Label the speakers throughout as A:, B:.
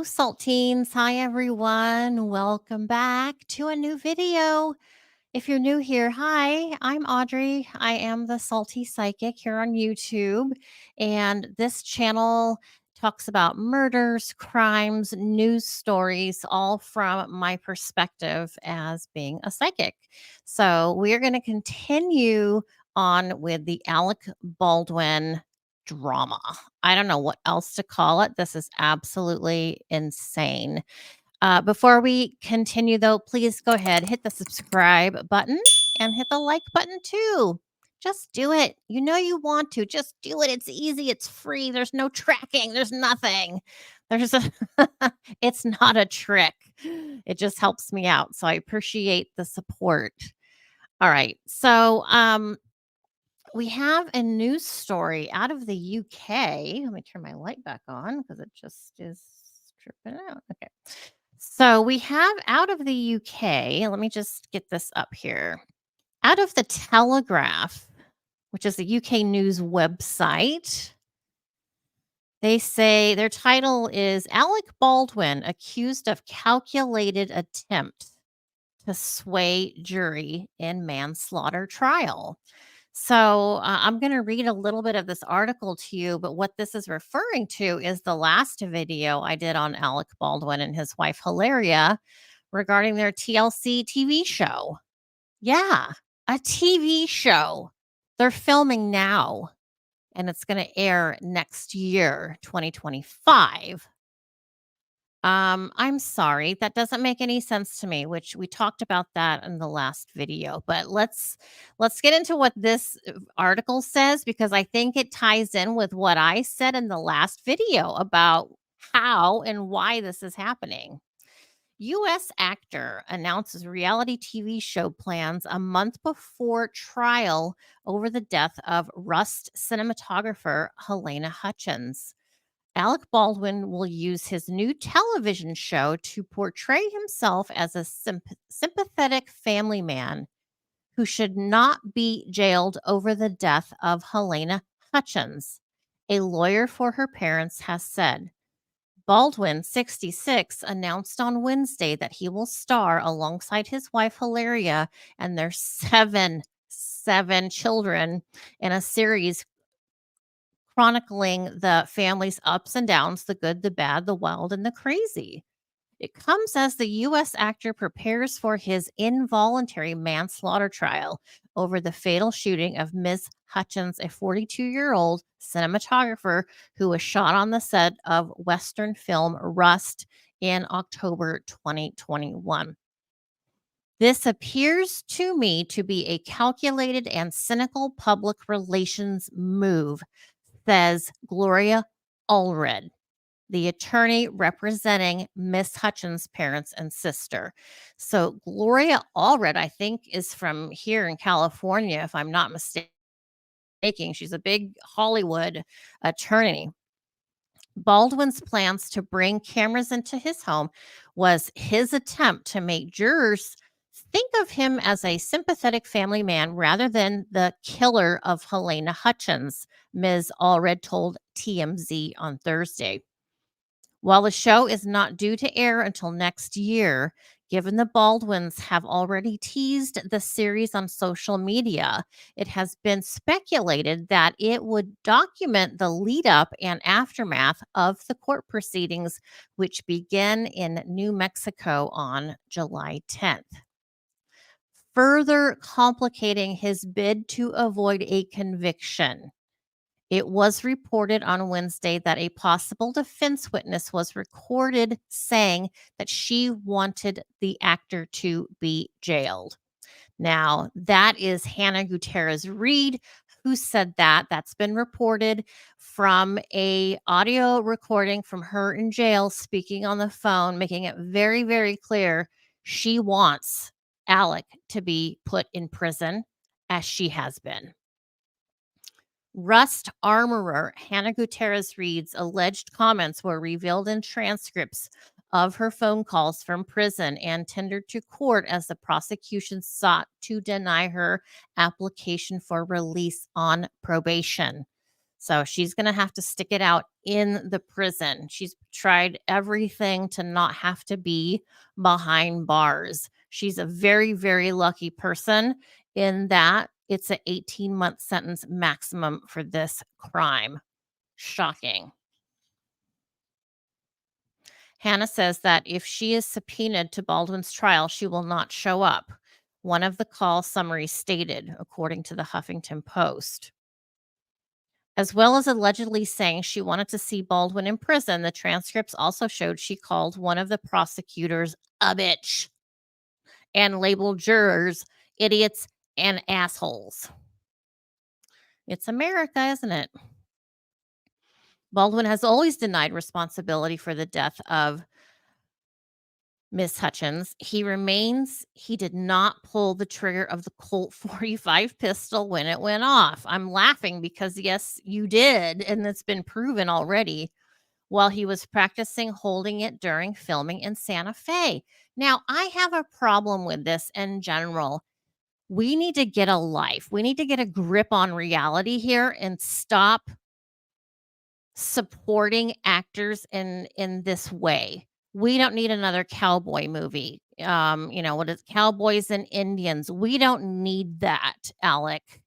A: Hello, Saltines. Hi, everyone. Welcome back to a new video. If you're new here, hi, I'm Audrey. I am the Salty Psychic here on YouTube. And this channel talks about murders, crimes, news stories, all from my perspective as being a psychic. So we're going to continue on with the Alec Baldwin drama. I don't know what else to call it. This is absolutely insane. Before we continue, though, please go ahead, hit the subscribe button and hit the like button too. Just do it. You know you want to. Just do it. It's easy. It's free. There's no tracking. There's nothing. There's a it's not a trick. It just helps me out. So I appreciate the support. All right. So we have a news story out of the UK. Let me turn my light back on because it just is tripping out. Okay. So we have out of the UK, let me just get this up here. Out of the Telegraph, which is the UK news website, they say their title is Alec Baldwin accused of calculated attempt to sway jury in manslaughter trial. So I'm going to read a little bit of this article to you, but what this is referring to is the last video I did on Alec Baldwin and his wife Hilaria regarding their TLC TV show. Yeah, a TV show. They're filming now, and it's going to air next year, 2025. I'm sorry, that doesn't make any sense to me, which we talked about that in the last video. But let's get into what this article says because I think it ties in with what I said in the last video about how and why this is happening. US actor announces reality TV show plans a month before trial over the death of Rust cinematographer Helena Hutchins. Alec Baldwin will use his new television show to portray himself as a sympathetic family man who should not be jailed over the death of Helena Hutchins, a lawyer for her parents has said. Baldwin, 66, announced on Wednesday that he will star alongside his wife Hilaria and their seven children in a series chronicling the family's ups and downs, the good, the bad, the wild, and the crazy. It comes as the U.S. actor prepares for his involuntary manslaughter trial over the fatal shooting of Ms. Hutchins, a 42-year-old cinematographer who was shot on the set of Western film Rust in October 2021. This appears to me to be a calculated and cynical public relations move, says Gloria Allred, the attorney representing Miss Hutchins' parents and sister. So Gloria Allred, I think, is from here in California, if I'm not mistaken. She's a big Hollywood attorney. Baldwin's plans to bring cameras into his home was his attempt to make jurors think of him as a sympathetic family man rather than the killer of Helena Hutchins, Ms. Allred told TMZ on Thursday. While the show is not due to air until next year, given the Baldwins have already teased the series on social media, it has been speculated that it would document the lead up and aftermath of the court proceedings, which begin in New Mexico on July 10th. Further complicating his bid to avoid a conviction. It was reported on Wednesday that a possible defense witness was recorded saying that she wanted the actor to be jailed. Now, that is Hannah Gutierrez-Reed who said that. That's been reported from a audio recording from her in jail speaking on the phone, making it very, very clear she wants Alec to be put in prison as she has been. Rust armorer Hannah Gutierrez-Reed's alleged comments were revealed in transcripts of her phone calls from prison and tendered to court as the prosecution sought to deny her application for release on probation. So she's going to have to stick it out in the prison. She's tried everything to not have to be behind bars. She's a very, very lucky person in that it's an 18-month sentence maximum for this crime. Shocking. Hannah says that if she is subpoenaed to Baldwin's trial, she will not show up. One of the call summaries stated, according to the Huffington Post. As well as allegedly saying she wanted to see Baldwin in prison, the transcripts also showed she called one of the prosecutors a bitch and labeled jurors idiots and assholes. It's America, isn't it? Baldwin has always denied responsibility for the death of Miss Hutchins. He did not pull the trigger of the Colt 45 pistol when it went off. I'm laughing because, yes, you did, and it's been proven already while he was practicing holding it during filming in Santa Fe. Now, I have a problem with this in general. We need to get a life. We need to get a grip on reality here and stop supporting actors in this way. We don't need another cowboy movie. What is Cowboys and Indians? We don't need that, Alec.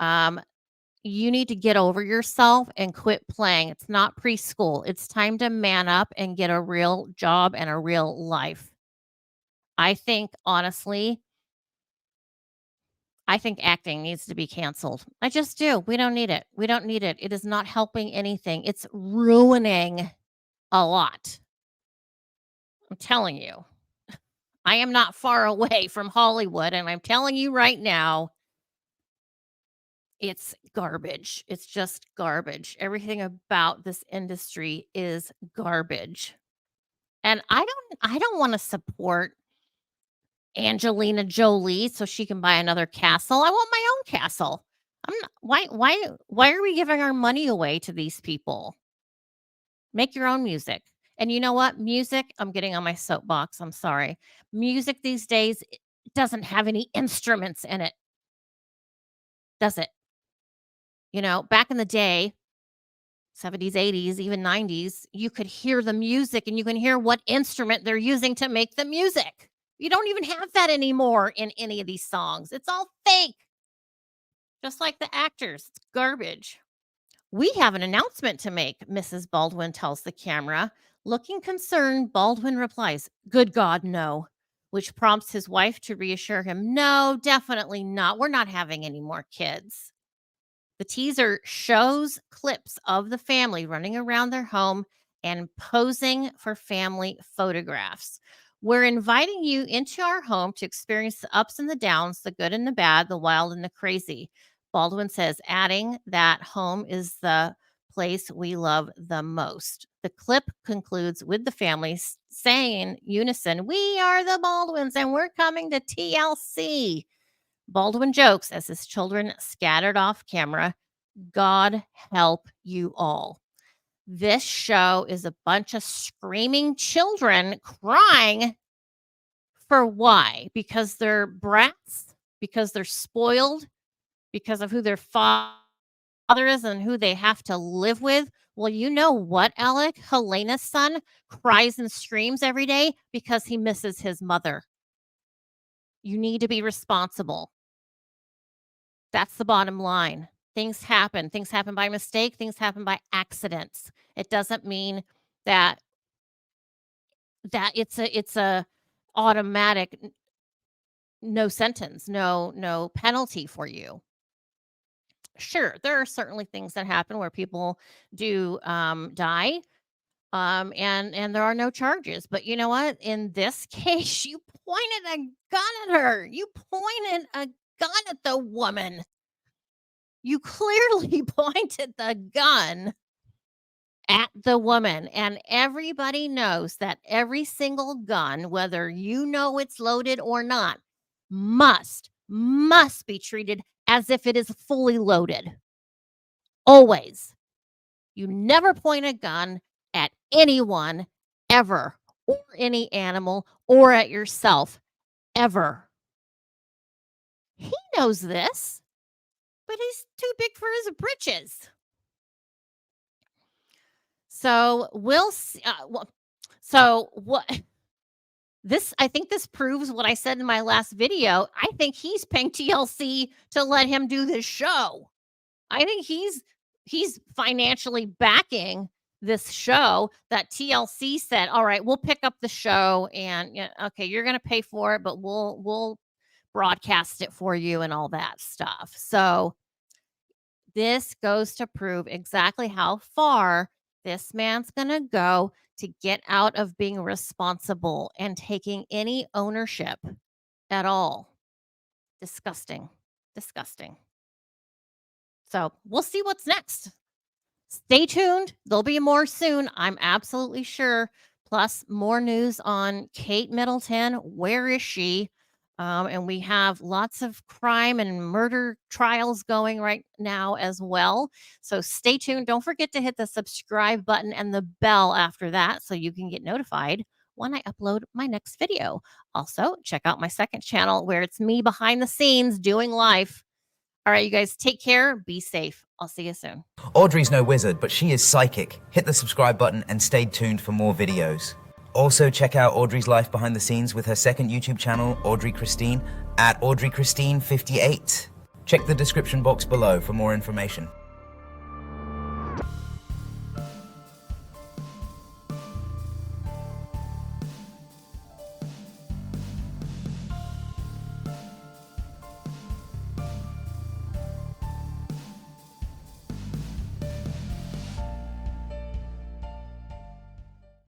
A: Um, you need to get over yourself and quit playing. It's not preschool. It's time to man up and get a real job and a real life. I think, honestly, I think acting needs to be canceled. I just do. We don't need it. We don't need it. It is not helping anything. It's ruining a lot. I'm telling you. I am not far away from Hollywood, and I'm telling you right now, it's garbage. It's just garbage. Everything about this industry is garbage. And I don't wanna support Angelina Jolie so she can buy another castle. I want my own castle. I'm not why are we giving our money away to these people? Make your own music. And you know what? Music, I'm getting on my soapbox, I'm sorry. Music these days, it doesn't have any instruments in it, does it? Back in the day, 70s, 80s, even 90s, you could hear the music and you can hear what instrument they're using to make the music. You don't even have that anymore in any of these songs. It's all fake, just like the actors. It's garbage. We have an announcement to make, Mrs. Baldwin tells the camera. Looking concerned, Baldwin replies, "Good God, no," which prompts his wife to reassure him, "No, definitely not. We're not having any more kids." The teaser shows clips of the family running around their home and posing for family photographs. We're inviting you into our home to experience the ups and the downs, the good and the bad, the wild and the crazy. Baldwin says, adding that home is the place we love the most. The clip concludes with the family saying in unison, "We are the Baldwins and we're coming to TLC." Baldwin jokes as his children scattered off camera, "God help you all." This show is a bunch of screaming children crying for why? Because they're brats, because they're spoiled, because of who their father is and who they have to live with. Well, you know what, Alec? Helena's son cries and screams every day because he misses his mother. You need to be responsible. That's the bottom line. Things happen. Things happen by mistake. Things happen by accidents. It doesn't mean that it's a automatic no sentence, no penalty for you. Sure, there are certainly things that happen where people do die, and there are no charges. But you know what? In this case, you pointed a gun at her. You pointed a gun at the woman. You clearly pointed the gun at the woman, and everybody knows that every single gun, whether you know it's loaded or not, must be treated as if it is fully loaded. Always. You never point a gun at anyone ever, or any animal, or at yourself ever. He knows this, but he's too big for his britches. So we'll see. So what? I think this proves what I said in my last video. I think he's paying TLC to let him do this show. I think he's financially backing this show that TLC said, "All right, we'll pick up the show and okay, you're going to pay for it, but we'll broadcast it for you and all that stuff." So this goes to prove exactly how far this man's going to go to get out of being responsible and taking any ownership at all. Disgusting. Disgusting. So we'll see what's next. Stay tuned. There'll be more soon. I'm absolutely sure. Plus, more news on Kate Middleton. Where is she? And we have lots of crime and murder trials going right now as well. So stay tuned. Don't forget to hit the subscribe button and the bell after that so you can get notified when I upload my next video. Also, check out my second channel where it's me behind the scenes doing life. All right, you guys, take care. Be safe. I'll see you soon.
B: Audrey's no wizard, but she is psychic. Hit the subscribe button and stay tuned for more videos. Also, check out Audrey's life behind the scenes with her second YouTube channel, Audrey Christine, at AudreyChristine58. Check the description box below for more information.